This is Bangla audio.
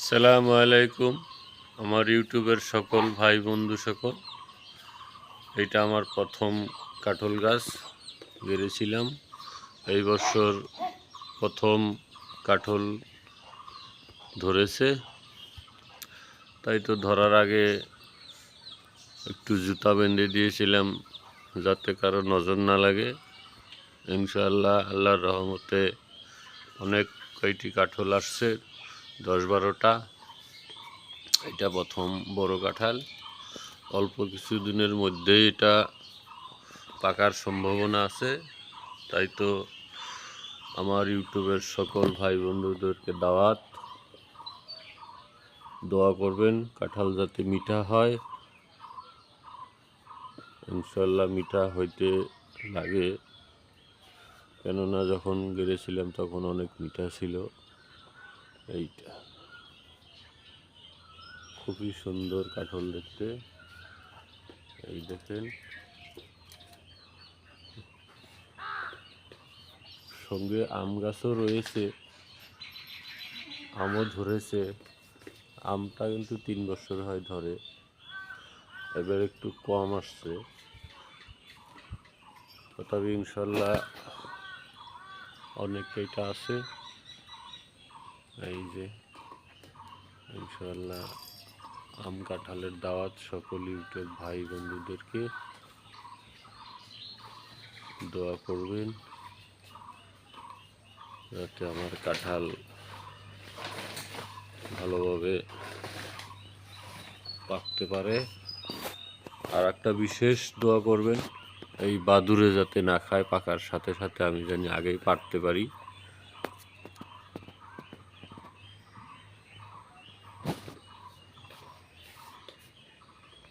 আসসালামু আলাইকুম আমার ইউটিউবের সকল ভাই বন্ধু সকল। এটা আমার প্রথম কাঁঠাল গাছ গেড়েছিলাম। এই বছর প্রথম কাঁঠাল ধরেছে, তাই তো ধরার আগে একটু জুতা বেঁধে দিয়েছিলাম যাতে কারো নজর না লাগে। ইনশাআল্লাহ আল্লাহর রহমতে অনেক কয়টি কাঁঠাল আসছে, 10-12টা। এটা প্রথম বড় কাঁঠাল। অল্প কিছু দিনের মধ্যেই এটা পাকার সম্ভাবনা আছে। তাই তো আমার ইউটিউবের সকল ভাই বন্ধুদেরকে দাওয়াত, দোয়া করবেন কাঁঠাল যাতে মিঠা হয়। ইনশাল্লাহ মিঠা হইতে লাগে, কেননা যখন গেড়েছিলাম তখন অনেক মিঠা ছিল। এইটা খুবই সুন্দর কাঁঠাল দেখতে। এই দেখেন, সঙ্গে আম গাছও রয়েছে, আমও ধরেছে। আমটা কিন্তু 3 বছর হয় ধরে, এবার একটু কম আসছে, তথাপি ইনশাল্লাহ অনেকটা আছে। এই যে ইনশাল্লাহ আম কাঁঠালের দাওয়াত সকল ইউটিউব ভাই বন্ধুদেরকে, দোয়া করবেন যাতে আমার কাঁঠাল ভালোভাবে পাকতে পারে। আর একটা বিশেষ দোয়া করবেন, এই বাদুড়ে যাতে না খায়, পাকার সাথে সাথে আমি জানি আগেই পারতে পারি।